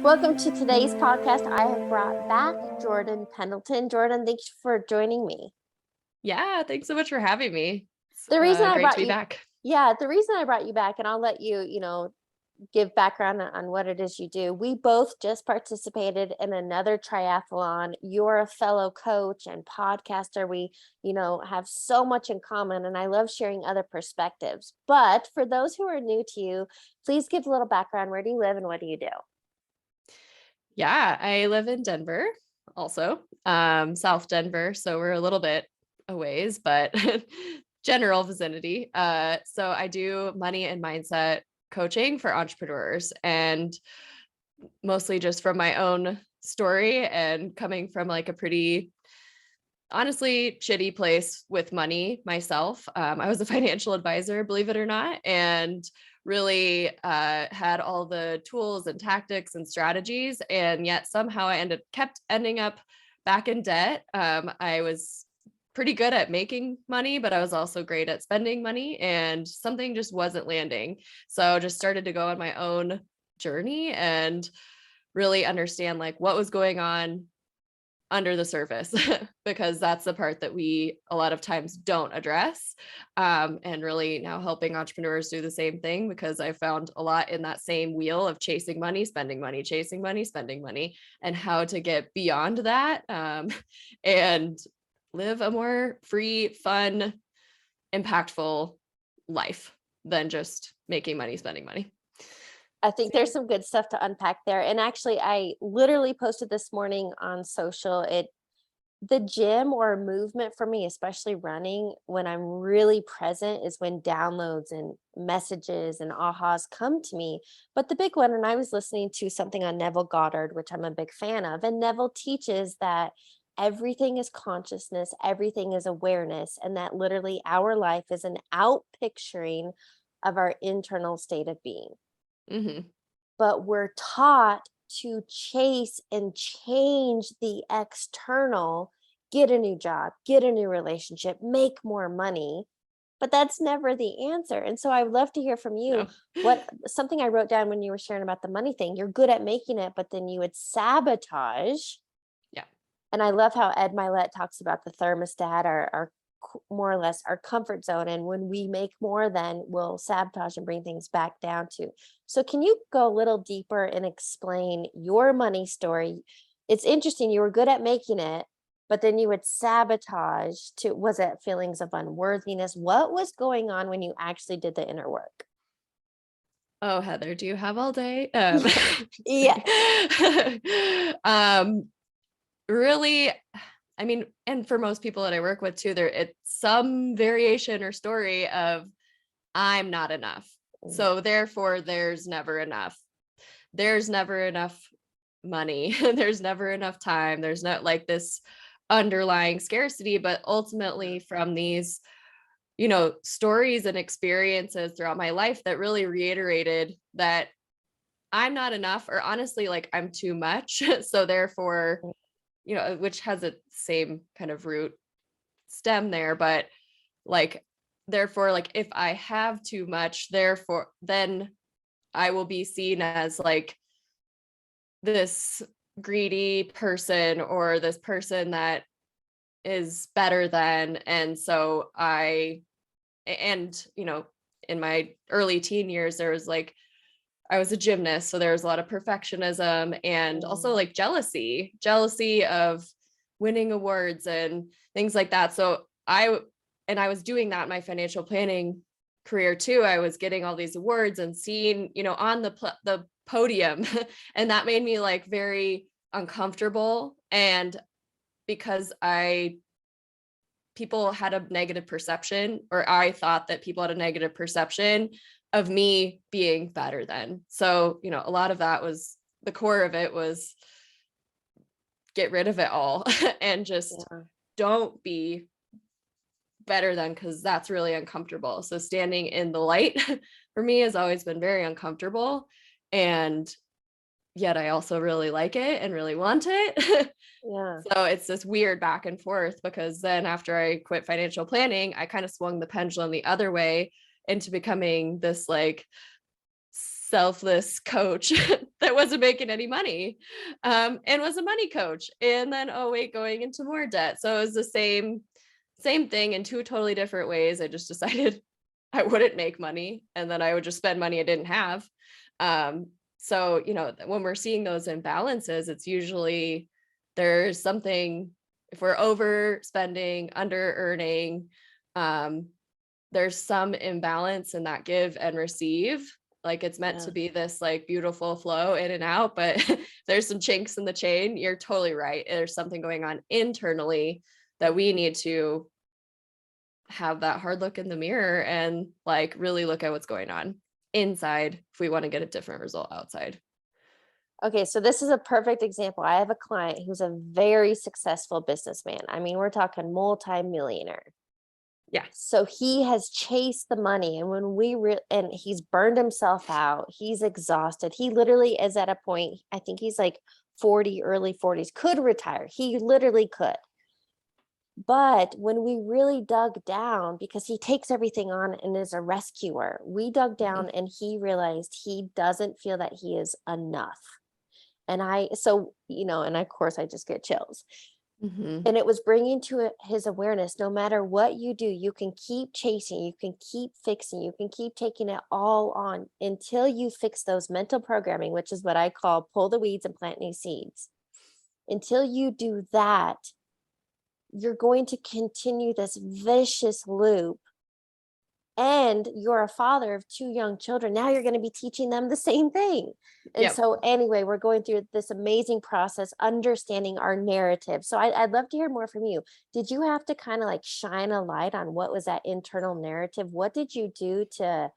Welcome to today's podcast. I have brought back Jordan Pendleton. Jordan, thanks for joining me. Yeah, thanks so much for having me. It's The reason I great brought to be you, back. the reason I brought you back, and I'll let you, give background on what it is you do. We both just participated in another triathlon. You're a fellow coach and podcaster. We, have so much in common, and I love sharing other perspectives. But for those who are new to you, please give a little background. Where do you live and what do you do? Yeah, I live in Denver also, South Denver. So we're a little bit a ways, but general vicinity. So I do money and mindset coaching for entrepreneurs, and mostly just from my own story and coming from like a pretty honestly shitty place with money myself. I was a financial advisor, believe it or not, and really had all the tools and tactics and strategies, and yet somehow I kept ending up back in debt. I was pretty good at making money, but I was also great at spending money, and something just wasn't landing. So just started to go on my own journey and really understand like what was going on under the surface because that's the part that we a lot of times don't address, and really now helping entrepreneurs do the same thing because I found a lot in that same wheel of chasing money, spending money, chasing money, spending money, and how to get beyond that, and live a more free, fun, impactful life than just making money, spending money. I think there's some good stuff to unpack there. And actually, I literally posted this morning on social. The gym or movement for me, especially running, when I'm really present, is when downloads and messages and ahas come to me. But the big one, and I was listening to something on Neville Goddard, which I'm a big fan of, and Neville teaches that everything is consciousness, everything is awareness, and that literally our life is an out picturing of our internal state of being. Mm-hmm. But we're taught to chase and change the external, get a new job, get a new relationship, make more money. But that's never the answer. And so I would love to hear from you. No. Something I wrote down when you were sharing about the money thing, you're good at making it, but then you would sabotage. Yeah. And I love how Ed Milet talks about the thermostat, our more or less our comfort zone. And when we make more, then we'll sabotage and bring things back down to. So can you go a little deeper and explain your money story? It's interesting. You were good at making it, but then you would sabotage was it feelings of unworthiness? What was going on when you actually did the inner work? Oh, Heather, do you have all day? Yeah. Really, I mean, and for most people that I work with too, it's some variation or story of I'm not enough. So therefore there's never enough. There's never enough money. There's never enough time. There's not like this underlying scarcity, but ultimately from these, stories and experiences throughout my life that really reiterated that I'm not enough, or honestly, like I'm too much. So therefore, which has a same kind of root stem there, but like, therefore, like if I have too much, therefore, then I will be seen as like this greedy person or this person that is better than. And so in my early teen years, there was like, I was a gymnast, so there was a lot of perfectionism and also like jealousy of winning awards and things like that. So I was doing that in my financial planning career too. I was getting all these awards and seeing, on the podium, and that made me like very uncomfortable. And because people had a negative perception, or I thought that people had a negative perception of me being better than. So, a lot of that was the core of it was get rid of it all and just don't be better than, because that's really uncomfortable. So standing in the light for me has always been very uncomfortable. And yet I also really like it and really want it. Yeah. So it's this weird back and forth, because then after I quit financial planning, I kind of swung the pendulum the other way into becoming this like selfless coach that wasn't making any money, and was a money coach. And then, oh wait, going into more debt. So it was the same thing in two totally different ways. I just decided I wouldn't make money, and then I would just spend money I didn't have. So, when we're seeing those imbalances, it's usually there's something, if we're overspending, under earning, there's some imbalance in that give and receive. Like it's meant Yeah. to be this like beautiful flow in and out, but there's some chinks in the chain. You're totally right. There's something going on internally that we need to have that hard look in the mirror and like really look at what's going on inside if we want to get a different result outside. Okay, so this is a perfect example. I have a client who's a very successful businessman. I mean, we're talking multi-millionaire. Yeah. So he has chased the money, and when and he's burned himself out, he's exhausted. He literally is at a point, I think he's like 40, early 40s, could retire. He literally could. But when we really dug down, because he takes everything on and is a rescuer, we dug down and he realized he doesn't feel that he is enough. And and of course I just get chills. Mm-hmm. And it was bringing to his awareness, no matter what you do, you can keep chasing, you can keep fixing, you can keep taking it all on until you fix those mental programming, which is what I call pull the weeds and plant new seeds. Until you do that, you're going to continue this vicious loop. And you're a father of two young children. Now you're going to be teaching them the same thing. And Yep. so anyway, we're going through this amazing process, understanding our narrative. So I'd love to hear more from you. Did you have to kind of like shine a light on what was that internal narrative? What did you do to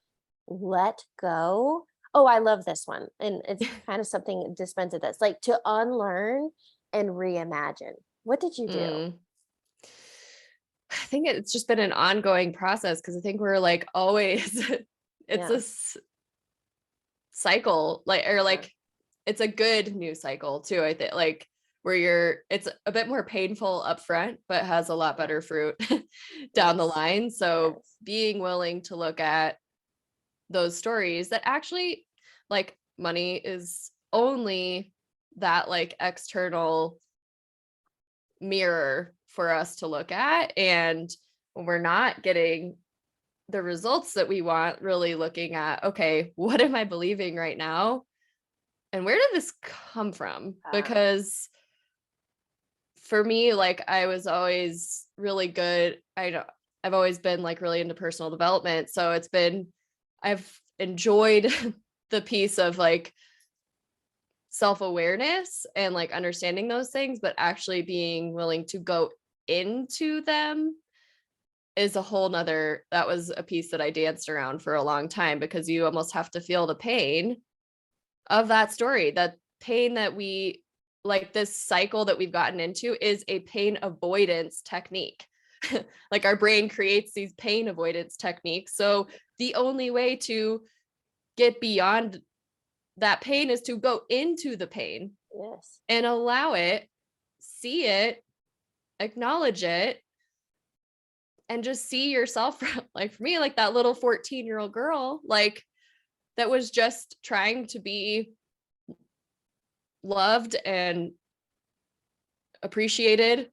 let go? Oh, I love this one. And it's kind of something Dispenza does, like to unlearn and reimagine. What did you do? Mm. I think it's just been an ongoing process because I think we're like always it's Yeah. this cycle, it's a good new cycle too. I think like where it's a bit more painful up front, but has a lot better fruit down the Yes. line. So Yes. being willing to look at those stories that actually, like, money is only that like external mirror for us to look at. And when we're not getting the results that we want, really looking at, okay, what am I believing right now? And where did this come from? Because for me, like I was always really good. I've always been like really into personal development. So I've enjoyed the piece of like self-awareness and like understanding those things, but actually being willing to go into them is a whole nother, that was a piece that I danced around for a long time, because you almost have to feel the pain of that story, that pain that we, like this cycle that we've gotten into is a pain avoidance technique. Like our brain creates these pain avoidance techniques. So the only way to get beyond that pain is to go into the pain. Yes. And allow it, see it, acknowledge it, and just see yourself. Like for me, like that little 14-year-old girl, like that was just trying to be loved and appreciated,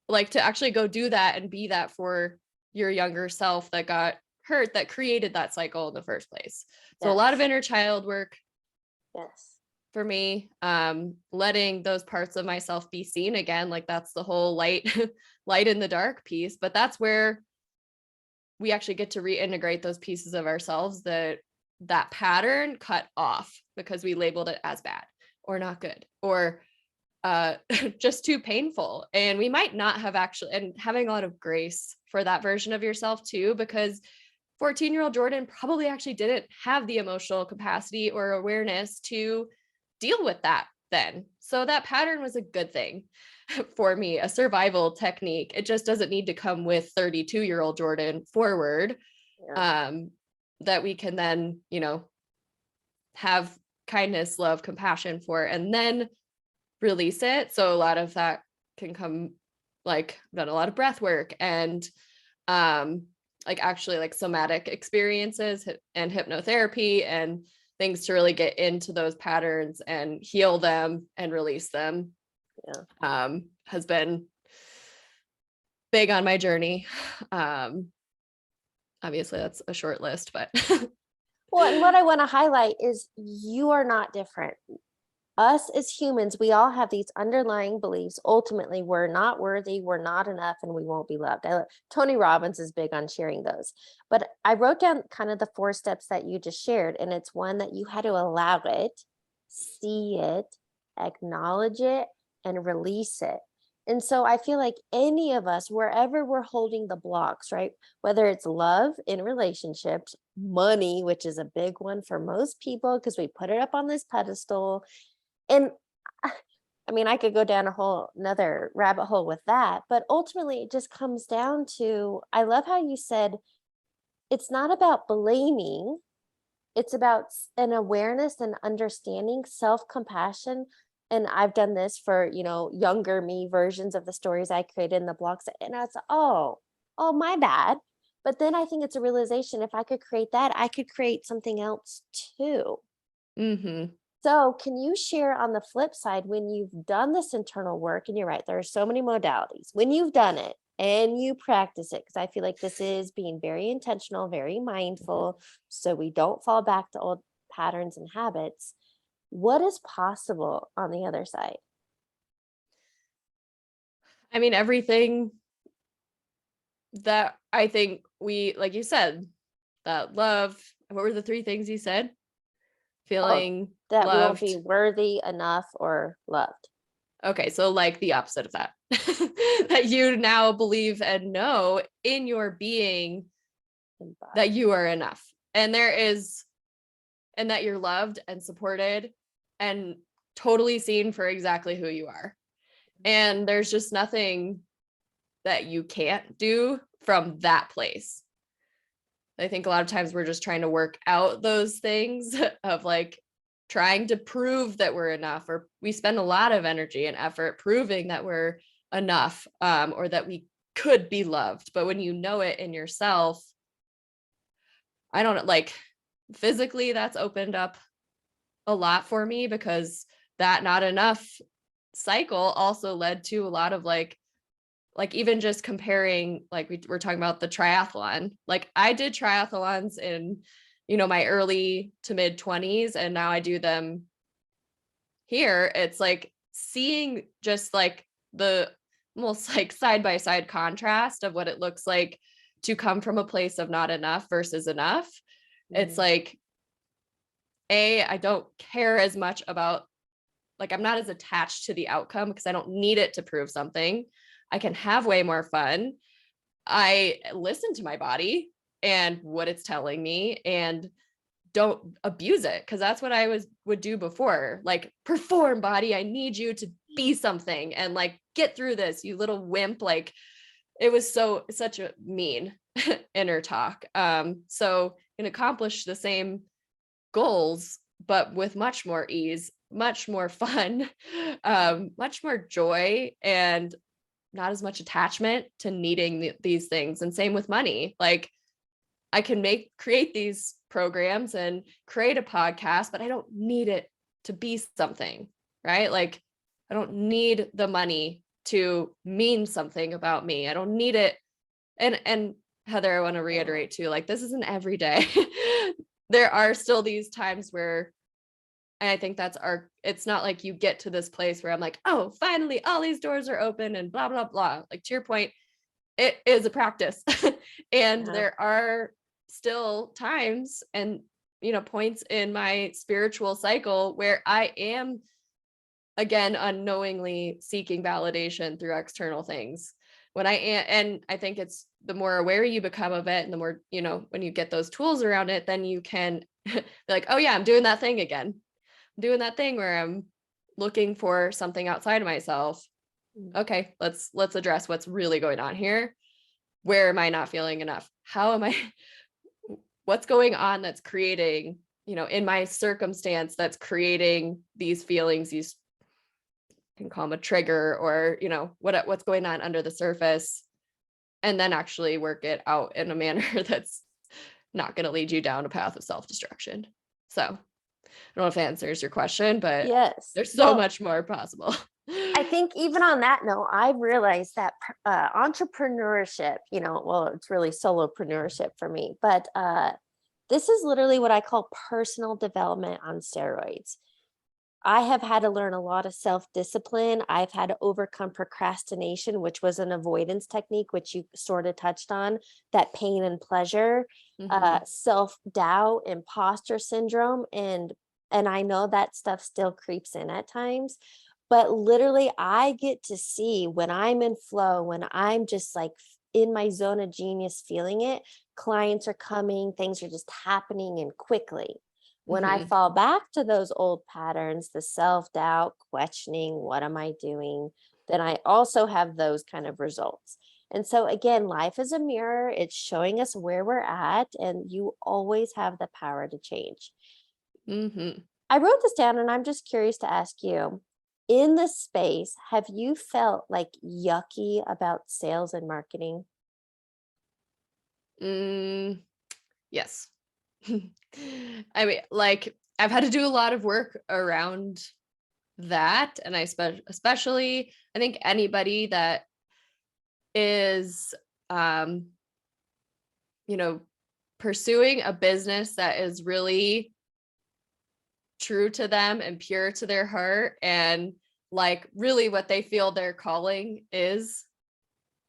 like to actually go do that and be that for your younger self that got hurt, that created that cycle in the first place. So a lot of Yes. inner child work Yes. for me, letting those parts of myself be seen again. Like that's the whole light in the dark piece, but that's where we actually get to reintegrate those pieces of ourselves that pattern cut off because we labeled it as bad or not good or just too painful. And we might not have actually, and having a lot of grace for that version of yourself too, because 14-year-old Jordan probably actually didn't have the emotional capacity or awareness to deal with that then. So that pattern was a good thing for me, a survival technique. It just doesn't need to come with 32-year-old Jordan forward. Yeah. That we can then, have kindness, love, compassion for, and then release it. So a lot of that can come, like I've done a lot of breath work and like actually like somatic experiences and hypnotherapy and things to really get into those patterns and heal them and release them. Has been big on my journey. Obviously that's a short list, but Well, and what I want to highlight is you are not different. Us as humans, we all have these underlying beliefs. Ultimately, we're not worthy, we're not enough, and we won't be loved. Tony Robbins is big on sharing those. But I wrote down kind of the 4 steps that you just shared, and it's one that you had to allow it, see it, acknowledge it, and release it. And so I feel like any of us, wherever we're holding the blocks, right? Whether it's love in relationships, money, which is a big one for most people because we put it up on this pedestal. And I mean, I could go down a whole another rabbit hole with that, but ultimately it just comes down to, I love how you said it's not about blaming, it's about an awareness and understanding, self-compassion. And I've done this for, younger me versions of the stories I created in the blocks. And I was, oh, my bad. But then I think it's a realization, if I could create that, I could create something else too. mm-hmm. So can you share on the flip side, when you've done this internal work, and you're right, there are so many modalities, when you've done it and you practice it, because I feel like this is being very intentional, very mindful, so we don't fall back to old patterns and habits. What is possible on the other side? I mean, everything that I think like you said, that love, what were the 3 things you said? Feeling That we won't loved. be worthy, enough, or loved. Okay, so like the opposite of that. That you now believe and know in your being that you are enough. And that you're loved and supported and totally seen for exactly who you are. And there's just nothing that you can't do from that place. I think a lot of times we're just trying to work out those things of like trying to prove that we're enough, or we spend a lot of energy and effort proving that we're enough, or that we could be loved. But when you know it in yourself, I don't know, like physically that's opened up a lot for me, because that not enough cycle also led to a lot of like even just comparing, like we're talking about the triathlon. Like I did triathlons in, my early to mid 20s, and now I do them here. It's like seeing just like the almost like side by side contrast of what it looks like to come from a place of not enough versus enough. It's like, I don't care as much about, like, I'm not as attached to the outcome because I don't need it to prove something. I can have way more fun. I listen to my body and what it's telling me, and don't abuse it, because that's what I would do before. Like, perform, body, I need you to be something, and like, get through this, you little wimp. Like, it was such a mean inner talk. So can accomplish the same goals, but with much more ease, much more fun, much more joy, and not as much attachment to needing these things. And same with money. Like, I can create these programs and create a podcast, but I don't need it to be something, right? Like, I don't need the money to mean something about me. I don't need it. And Heather, I want to reiterate too, like, this isn't every day. There are still these times where, and I think it's not like you get to this place where I'm like, oh, finally all these doors are open and blah, blah, blah. Like, to your point, it is a practice. And there are still times and, points in my spiritual cycle where I am, again, unknowingly seeking validation through external things. When I am, and I think it's the more aware you become of it, and the more, when you get those tools around it, then you can be like, oh yeah, I'm doing that thing again. I'm doing that thing where I'm looking for something outside of myself. Okay, let's address what's really going on here. Where am I not feeling enough? What's going on that's creating, in my circumstance, that's creating these feelings, these, you can call them a trigger, or, what's going on under the surface, and then actually work it out in a manner that's not going to lead you down a path of self-destruction. So don't know if that answers your question, but Yes. there's so Well, much more possible. I think even on that note, I've realized that entrepreneurship, well, it's really solopreneurship for me, but this is literally what I call personal development on steroids. I have had to learn a lot of self-discipline. I've had to overcome procrastination, which was an avoidance technique, which you sort of touched on, that pain and pleasure, Mhm. self-doubt, imposter syndrome, and I know that stuff still creeps in at times, but literally I get to see when I'm in flow, when I'm just like in my zone of genius feeling it, clients are coming, things are just happening and quickly. When I Mhm. fall back to those old patterns, the self-doubt, questioning, what am I doing? Then I also have those kind of results. And so again, life is a mirror. It's showing us where we're at, and you always have the power to change. Mhm. I wrote this down and I'm just curious to ask you, in this space, have you felt like yucky about sales and marketing? Mm, yes. I mean, like, I've had to do a lot of work around that, and especially, I think anybody that is, um, you know, pursuing a business that is really true to them and pure to their heart and like really what they feel their calling is,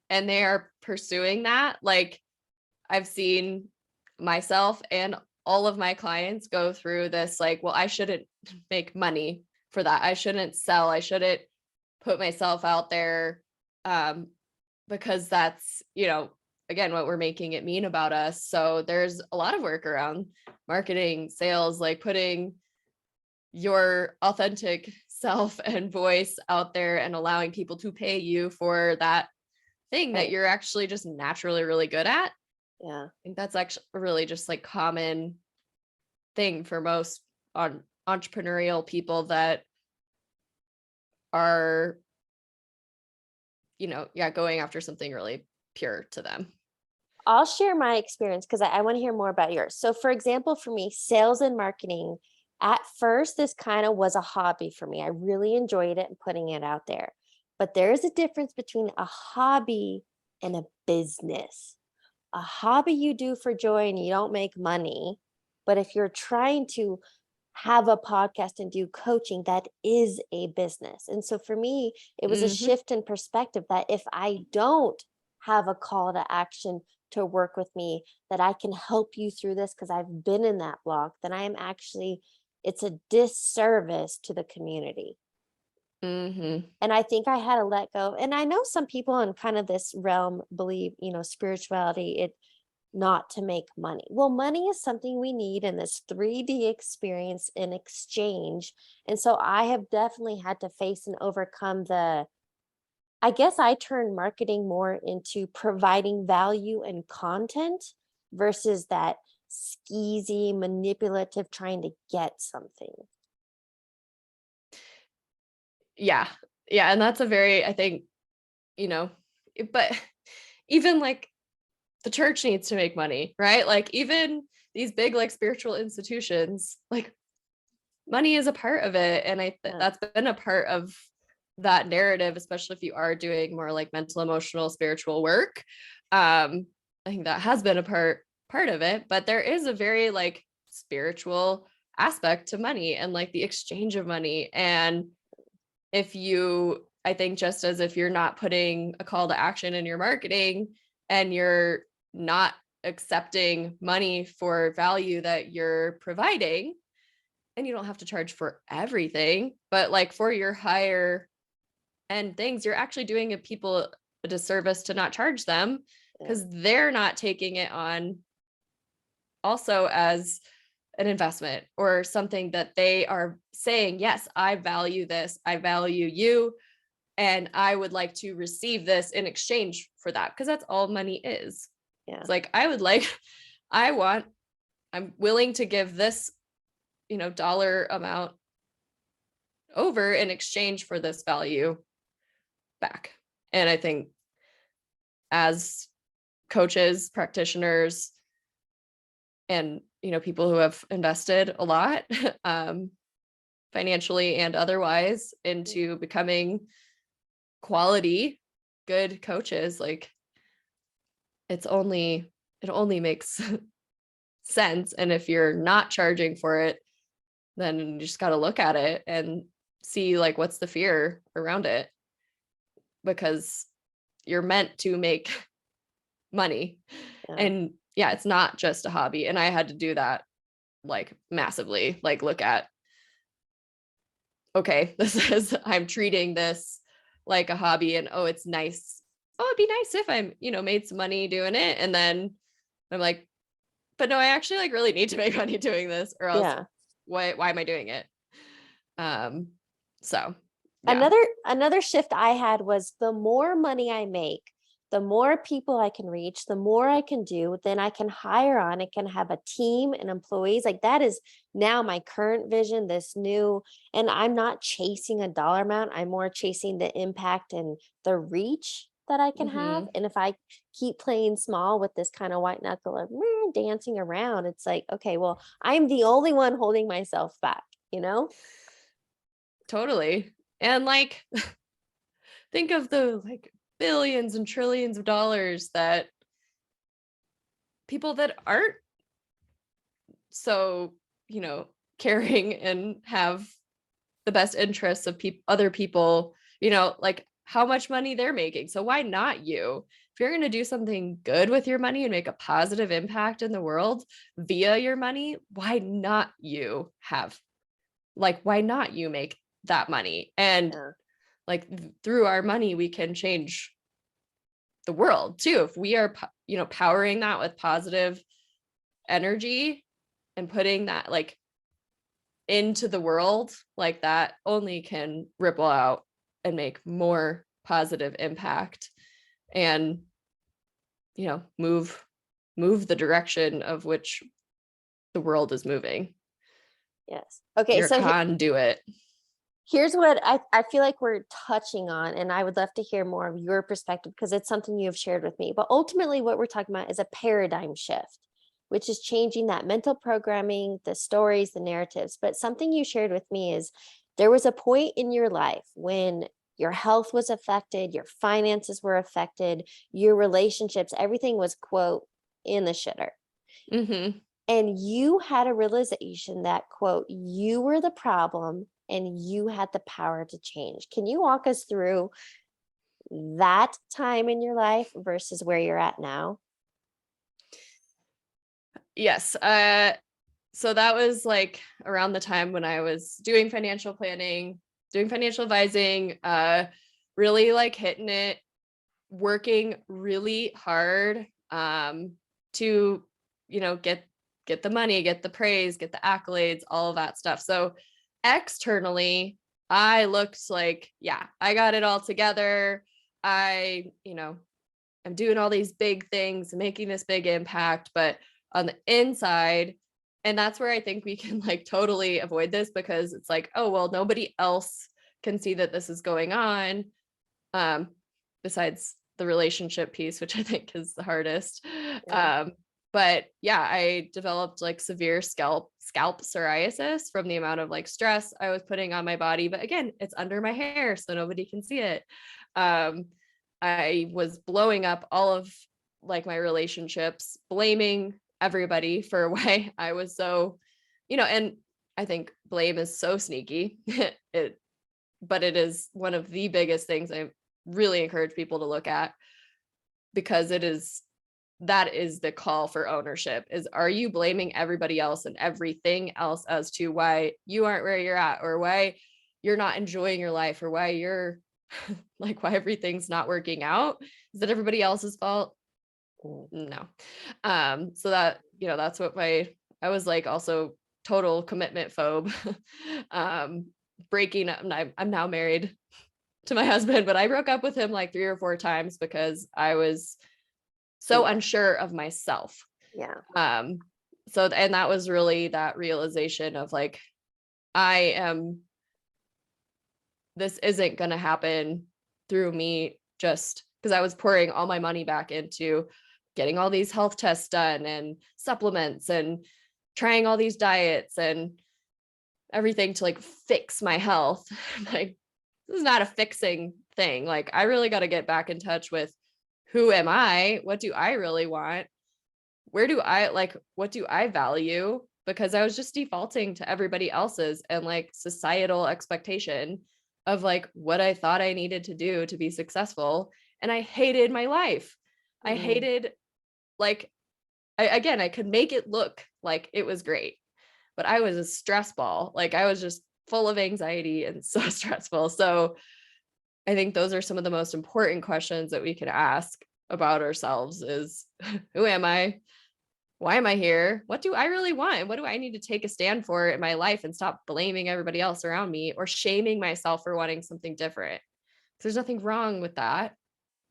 and they are pursuing that. Like, I've seen myself and all of my clients go through this, like, well, I shouldn't make money for that. I shouldn't sell. I shouldn't put myself out there, um, because that's, again, what we're making it mean about us. So there's a lot of work around marketing, sales, like putting your authentic self and voice out there and allowing people to pay you for that thing that Right. you're actually just naturally really good at. Yeah. Think that's actually really just like common thing for most on entrepreneurial people that are, yeah, going after something really pure to them. I'll share my experience because I want to hear more about yours. So, for example, for me, sales and marketing, at first, this kind of was a hobby for me. I really enjoyed it and putting it out there. But there is a difference between a hobby and a business. A hobby you do for joy and you don't make money. But if you're trying to have a podcast and do coaching, that is a business. And so for me, it was a Mhm. shift in perspective that if I don't have a call to action to work with me, that I can help you through this because I've been in that block, then I am actually, it's a disservice to the community. Mhm. And I think I had to let go. And I know some people in kind of this realm believe, spirituality, it not to make money. Well, money is something we need in this 3D experience in exchange. And so I have definitely had to face and overcome I guess I turn marketing more into providing value and content versus that skeezy, manipulative trying to get something. Yeah. Yeah, and that's a very, I think, you know, but even like the church needs to make money, right? Like even these big like spiritual institutions, like money is a part of it, and Yeah. that's been a part of that narrative, especially if you are doing more like mental, emotional, spiritual work. I think that has been a part of it, but there is a very like spiritual aspect to money and like the exchange of money. And if you, I think just as if you're not putting a call to action in your marketing and you're not accepting money for value that you're providing, and you don't have to charge for everything, but like for your higher end things, you're actually doing people a disservice to not charge them Yeah. because they're not taking it on also as an investment or something that they are saying, yes, I value this, I value you, and I would like to receive this in exchange for that, because that's all money is. Yeah. It's like, I would like, I want, I'm willing to give this, dollar amount over in exchange for this value back. And I think as coaches, practitioners, and people who have invested a lot, financially and otherwise, into becoming quality, good coaches. Like, it only makes sense. And if you're not charging for it, then you just got to look at it and see like what's the fear around it, because you're meant to make money. Yeah. And yeah, it's not just a hobby. And I had to do that like massively, like look at, okay, I'm treating this like a hobby, and oh, it's nice. Oh, it'd be nice if I'm, made some money doing it. And then I'm like, but no, I actually like really need to make money doing this, or else Yeah. why am I doing it? So yeah. Another shift I had was the more money I make, the more people I can reach, the more I can do, then I can hire on, I can have a team and employees. Like that is now my current vision, this new, and I'm not chasing a dollar amount. I'm more chasing the impact and the reach that I can have. Mm-hmm. And if I keep playing small with this kind of white knuckle of dancing around, it's like, okay, well, I'm the only one holding myself back, you know? Totally. And like, think of the like billions and trillions of dollars that people that aren't so, caring and have the best interests of other people, like how much money they're making. So why not you? If you're going to do something good with your money and make a positive impact in the world via your money, why not you why not you make that money? And Yeah. like through our money, we can change the world too. If we are, powering that with positive energy and putting that like into the world, like that only can ripple out and make more positive impact, and move the direction of which the world is moving. Yes. Okay. Your So conduit. here's what I feel like we're touching on, and I would love to hear more of your perspective because it's something you have shared with me. But ultimately, what we're talking about is a paradigm shift, which is changing that mental programming, the stories, the narratives. But something you shared with me is there was a point in your life when your health was affected, your finances were affected, your relationships, everything was, quote, in the shitter. Mm-hmm. And you had a realization that, quote, you were the problem and you had the power to change. Can you walk us through that time in your life versus where you're at now? Yes. So that was like around the time when I was doing financial planning, doing financial advising, really like hitting it, working really hard, to, get the money, get the praise, get the accolades, all of that stuff. So externally, I looked like, yeah, I got it all together. I'm doing all these big things, making this big impact, but on the inside, and that's where I think we can like totally avoid this, because it's like, oh, well, nobody else can see that this is going on. Besides the relationship piece, which I think is the hardest. Yeah. But yeah, I developed like severe scalp psoriasis from the amount of like stress I was putting on my body. But again, it's under my hair, so nobody can see it. I was blowing up all of like my relationships, blaming everybody for why I was so, and I think blame is so sneaky. But it is one of the biggest things I really encourage people to look at, because that is the call for ownership. Is, are you blaming everybody else and everything else as to why you aren't where you're at, or why you're not enjoying your life, or why you're like, why everything's not working out? Is it everybody else's fault? No. So that, that's what I was like, also total commitment phobe. Breaking up, and I'm now married to my husband, but I broke up with him like 3 or 4 times because I was so unsure of myself. Yeah. So, and that was really that realization of like, this isn't going to happen through me, just because I was pouring all my money back into getting all these health tests done and supplements and trying all these diets and everything to like fix my health. Like, this is not a fixing thing. Like, I really got to get back in touch with who am I? What do I really want? Where do I like, what do I value? Because I was just defaulting to everybody else's and like societal expectation of like what I thought I needed to do to be successful. And I hated my life. I hated, like, I could make it look like it was great, but I was a stress ball. Like, I was just full of anxiety and so stressful. So I think those are some of the most important questions that we can ask about ourselves is, who am I? Why am I here? What do I really want? And what do I need to take a stand for in my life and stop blaming everybody else around me or shaming myself for wanting something different? There's nothing wrong with that,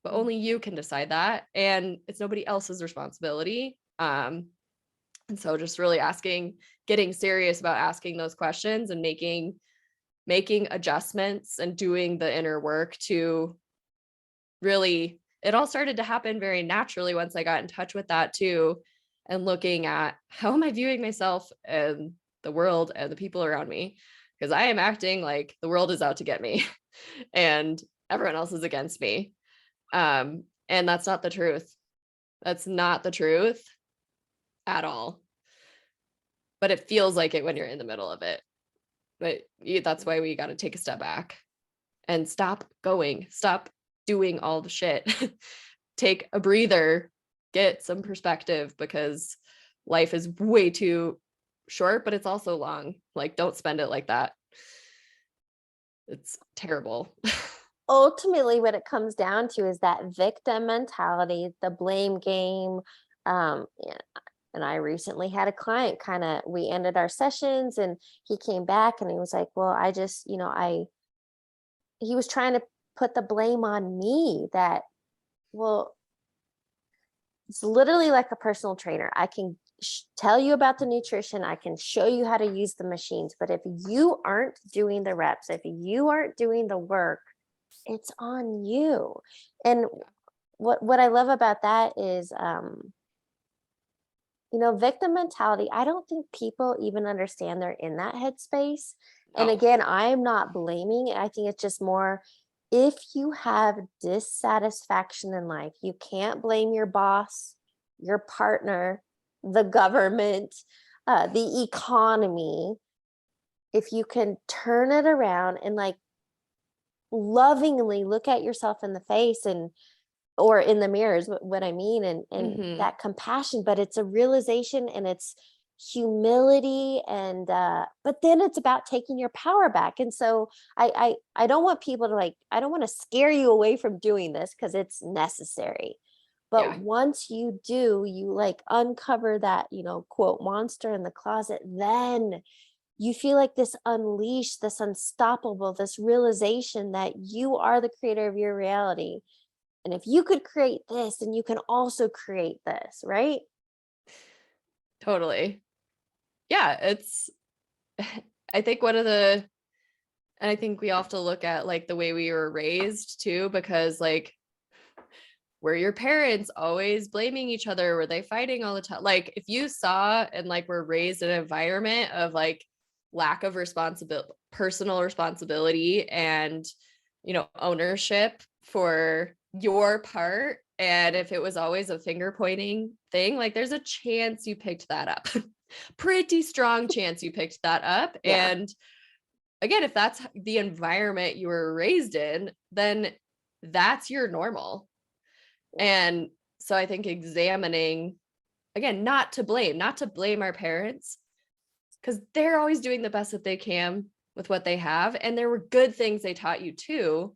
but only you can decide that. And it's nobody else's responsibility. And so just really getting serious about asking those questions and making adjustments and doing the inner work to really, it all started to happen very naturally once I got in touch with that too. And looking at how am I viewing myself and the world and the people around me? Because I am acting like the world is out to get me and everyone else is against me. And that's not the truth. That's not the truth at all. But it feels like it when you're in the middle of it. But that's why we got to take a step back and stop doing all the shit. Take a breather, get some perspective, because life is way too short, but it's also long. Like, don't spend it like that. It's terrible. Ultimately, what it comes down to is that victim mentality, the blame game. Yeah, and I recently had a client we ended our sessions and he came back and he was like, well, I just, he was trying to put the blame on me that, well, it's literally like a personal trainer. I can tell you about the nutrition. I can show you how to use the machines. But if you aren't doing the reps, if you aren't doing the work, it's on you. And what I love about that is, victim mentality. I don't think people even understand they're in that headspace. And No. again, I'm not blaming. I think it's just more, if you have dissatisfaction in life, you can't blame your boss, your partner, the government, the economy. If you can turn it around and like lovingly look at yourself in the face or in the mirror is what I mean, and that compassion, but it's a realization and it's humility, and but then it's about taking your power back. And so I don't want people to I don't want to scare you away from doing this because it's necessary. But Yeah. once you do, you uncover that, quote, monster in the closet, then you feel like this unleashed, this unstoppable, this realization that you are the creator of your reality. And if you could create this, then you can also create this, right? Totally. Yeah. I think and I think we have to look at like the way we were raised too, because like, were your parents always blaming each other? Were they fighting all the time? Like, if you saw and like were raised in an environment of like lack of personal responsibility and, ownership for your part, and if it was always a finger pointing thing, like there's a chance you picked that up. Pretty strong chance you picked that up. Yeah. And again, if that's the environment you were raised in, then that's your normal. And so I think examining, again, not to blame our parents, because they're always doing the best that they can with what they have. And there were good things they taught you too.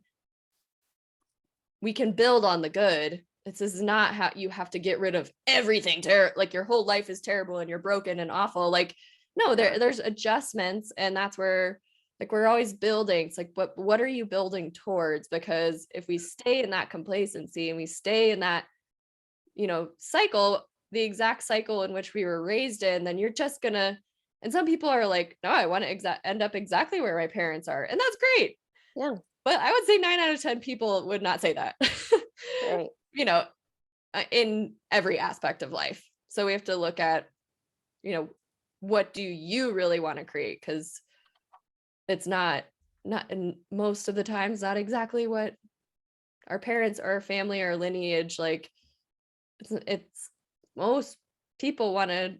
We can build on the good. This is not how you have to get rid of everything. Like your whole life is terrible and you're broken and awful. Like, no, there's adjustments, and that's where like we're always building. It's like, what are you building towards? Because if we stay in that complacency and we stay in that, cycle, the exact cycle in which we were raised in, then you're just gonna, and some people are like, no, I want to end up exactly where my parents are. And that's great. Yeah. But I would say 9 out of 10 people would not say that, Right. In every aspect of life. So we have to look at, what do you really want to create? Because it's not in most of the times not exactly what our parents or our family or lineage, like it's most people want to,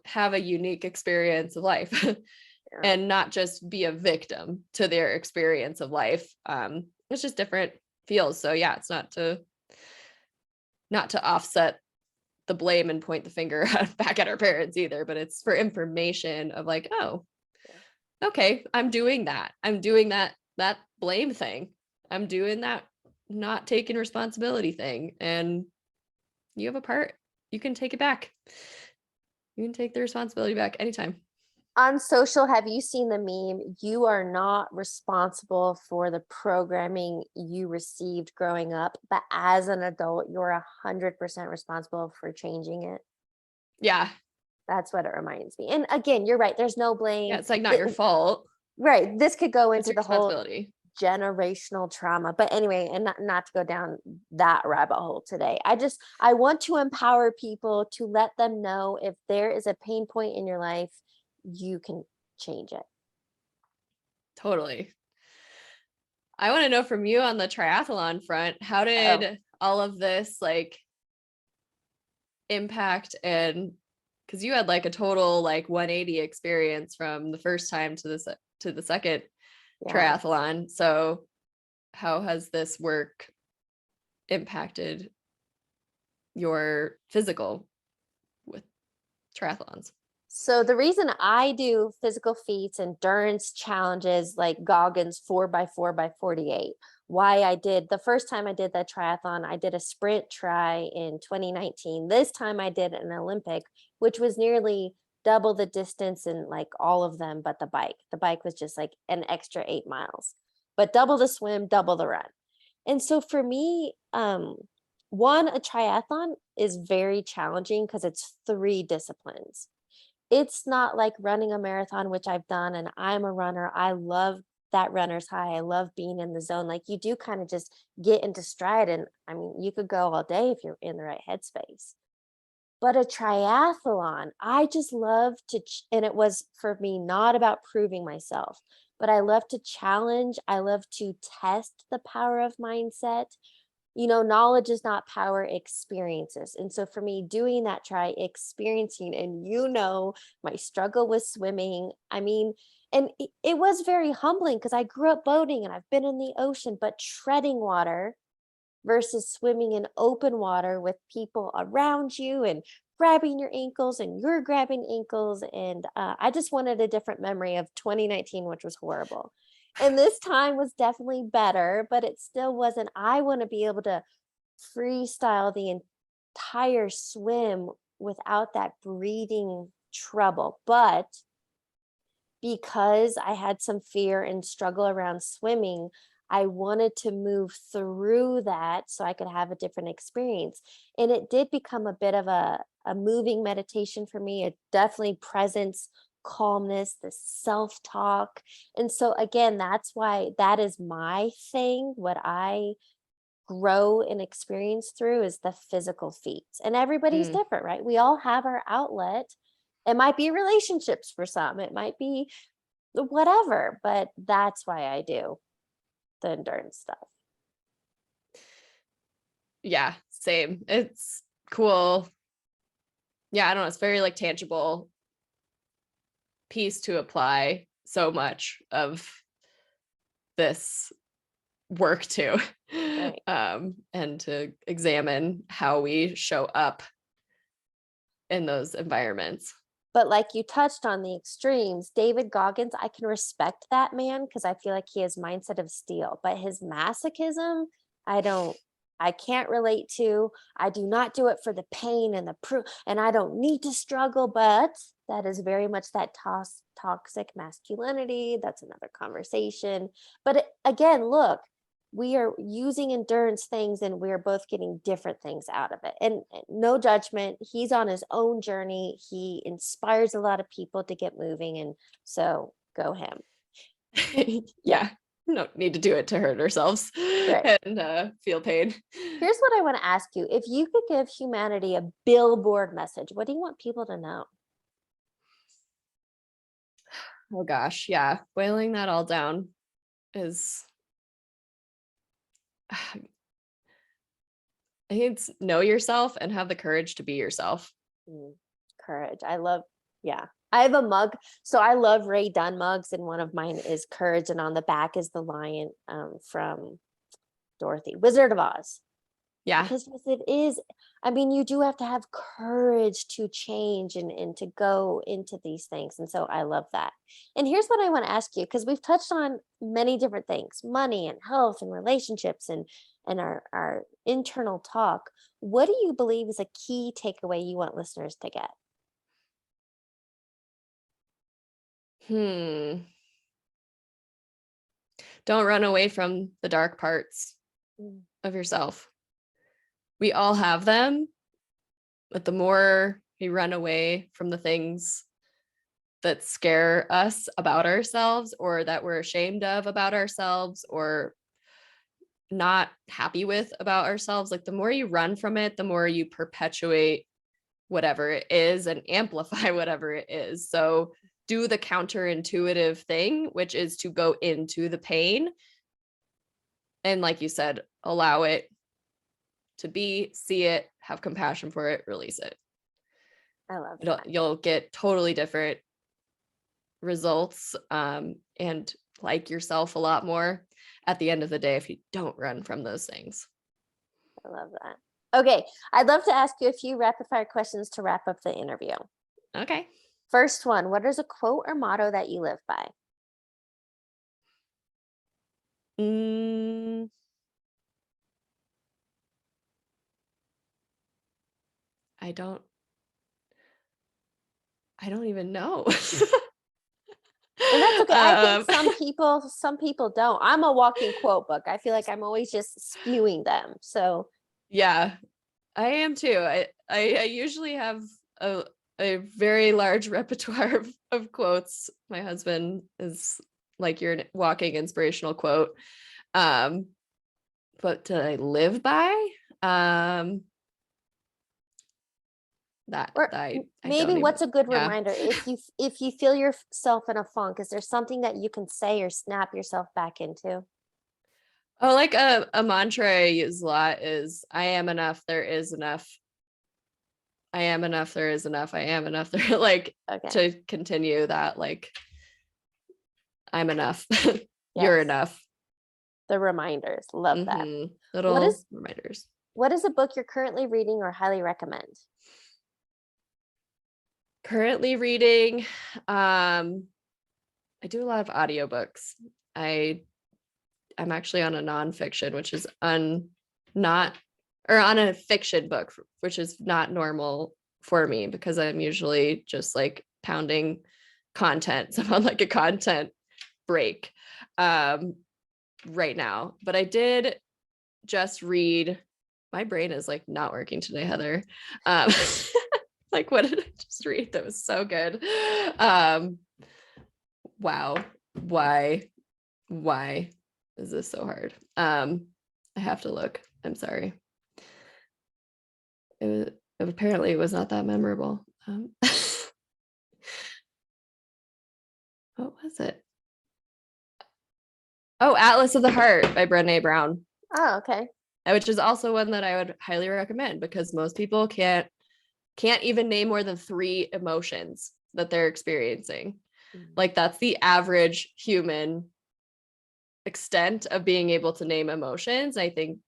have a unique experience of life and not just be a victim to their experience of life. It's just different feels. So yeah, it's not to offset the blame and point the finger back at our parents either, but it's for information of like, oh, okay, I'm doing that blame thing. I'm doing that not taking responsibility thing. And you have a part. You can take it back. You can take the responsibility back anytime. On social, have you seen the meme? You are not responsible for the programming you received growing up, but as an adult, you're 100% responsible for changing it. Yeah. That's what it reminds me. And again, you're right. There's no blame. Yeah. It's like not your fault. Right. This could go It's into your the whole responsibility. generational trauma. But anyway, and not to go down that rabbit hole today. I want to empower people to let them know if there is a pain point in your life, you can change it. Totally. I want to know from you on the triathlon front, how did all of this like impact? And because you had like a total like 180 experience from the first time to the second triathlon. So how has this work impacted your physical with triathlons? So the reason I do physical feats, endurance challenges like Goggins 4x4x48, why I did the first time I did that triathlon, I did a sprint try in 2019. This time I did an Olympic, which was nearly double the distance in like all of them, but the bike. The bike was just like an extra 8 miles, but double the swim, double the run. And so for me, one, a triathlon is very challenging because it's 3 disciplines. It's not like running a marathon, which I've done, and I'm a runner. I love that runner's high. I love being in the zone. Like you do kind of just get into stride. And I mean, you could go all day if you're in the right headspace. But a triathlon, I just love to, and it was for me not about proving myself, but I love to challenge. I love to test the power of mindset. Knowledge is not power, experiences. And so for me, doing that, try experiencing, and my struggle with swimming. I mean, and it was very humbling because I grew up boating and I've been in the ocean, but treading water versus swimming in open water with people around you and grabbing your ankles and you're grabbing ankles. And I just wanted a different memory of 2019, which was horrible. And this time was definitely better, but it still wasn't. I want to be able to freestyle the entire swim without that breathing trouble. But because I had some fear and struggle around swimming, I wanted to move through that so I could have a different experience. And it did become a bit of a moving meditation for me. It definitely presence, calmness, the self-talk. And so again, that's why that is my thing. What I grow and experience through is the physical feats. And everybody's different, right? We all have our outlet. It might be relationships for some, it might be whatever, but that's why I do the endurance stuff. Yeah, same. It's cool. Yeah, I don't know. It's very like tangible piece to apply so much of this work to, Right. and to examine how we show up in those environments. But like you touched on the extremes, David Goggins, I can respect that man because I feel like he has mindset of steel, but his masochism, I can't relate to. I do not do it for the pain and the proof, and I don't need to struggle, but that is very much that toxic masculinity. That's another conversation. But again, look, we are using endurance things and we're both getting different things out of it, and no judgment. He's on his own journey. He inspires a lot of people to get moving, and so go him. Yeah, no need to do it to hurt ourselves, Right. and feel pain. Here's what I want to ask you. If you could give humanity a billboard message, what do you want people to know? Oh gosh, yeah. Boiling that all down is I think it's know yourself and have the courage to be yourself. Mm, courage. I love, yeah. I have a mug. So I love Ray Dunn mugs, and one of mine is courage, and on the back is the lion from Dorothy, Wizard of Oz. Yeah. Because yes, it is, I mean, you do have to have courage to change and to go into these things. And so I love that. And here's what I want to ask you, because we've touched on many different things, money and health and relationships and our internal talk. What do you believe is a key takeaway you want listeners to get? Hmm. Don't run away from the dark parts Mm, of yourself. We all have them, but the more we run away from the things that scare us about ourselves or that we're ashamed of about ourselves or not happy with about ourselves, like the more you run from it, the more you perpetuate whatever it is and amplify whatever it is. So do the counterintuitive thing, which is to go into the pain. And like you said, allow it to be, see it, have compassion for it, release it. I love that. You'll get totally different results and like yourself a lot more at the end of the day if you don't run from those things. I love that. Okay. I'd love to ask you a few rapid fire questions to wrap up the interview. Okay. First one, what is a quote or motto that you live by? Mm, I don't even know. And that's okay. I think um, some people don't. I'm a walking quote book. I feel like I'm always just spewing them. So yeah, I am too. I usually have a very large repertoire of quotes. My husband is like your walking inspirational quote. Um, but do I live by? That or I maybe don't even. what's a good Yeah. reminder if you feel yourself in a funk, is there something that you can say or snap yourself back into? Oh, like a mantra I use a lot is I am enough, there is enough. I am enough, there is enough. I am enough. There like Okay. to continue that like I'm enough. You're Yes. enough. The reminders. Love that. What Little is reminders. what is a book you're currently reading or highly recommend? Currently reading. I do a lot of audiobooks. I'm actually on a nonfiction, which is not or on a fiction book, which is not normal for me because I'm usually just like pounding content. So I'm on like a content break right now. But I did just read. My brain is like not working today, Heather. Like what did I just read? That was so good. Wow. Why is this so hard? I have to look. I'm sorry. Apparently it was not that memorable. What was it? Oh, Atlas of the Heart by Brené Brown, Oh, okay. which is also one that I would highly recommend because most people can't even name more than 3 emotions that they're experiencing. Like that's the average human extent of being able to name emotions. I think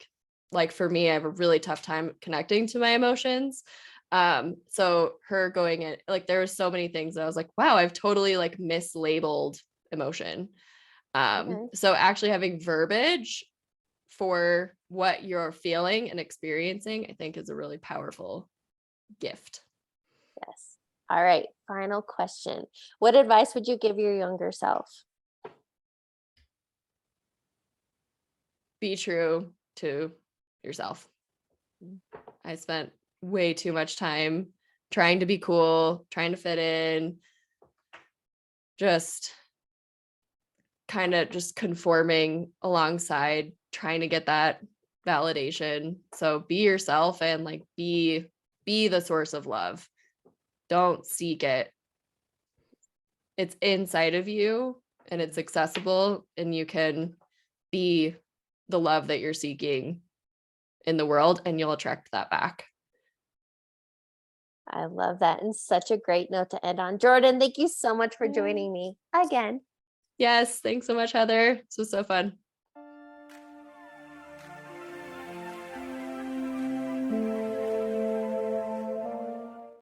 like for me, I have a really tough time connecting to my emotions. So her going in, like there were so many things that I was like, wow, I've totally like mislabeled emotion. Okay. So actually having verbiage for what you're feeling and experiencing, I think is a really powerful gift. Yes. All right. Final question. What advice would you give your younger self? Be true to yourself. I spent way too much time trying to be cool, trying to fit in, just kind of just conforming alongside trying to get that validation. So be yourself and like be the source of love. Don't seek it. it's inside of you and it's accessible, and you can be the love that you're seeking in the world, and you'll attract that back. I love that. And such a great note to end on. Jordan, thank you so much for joining me again. Yes, thanks so much, Heather. This was so fun.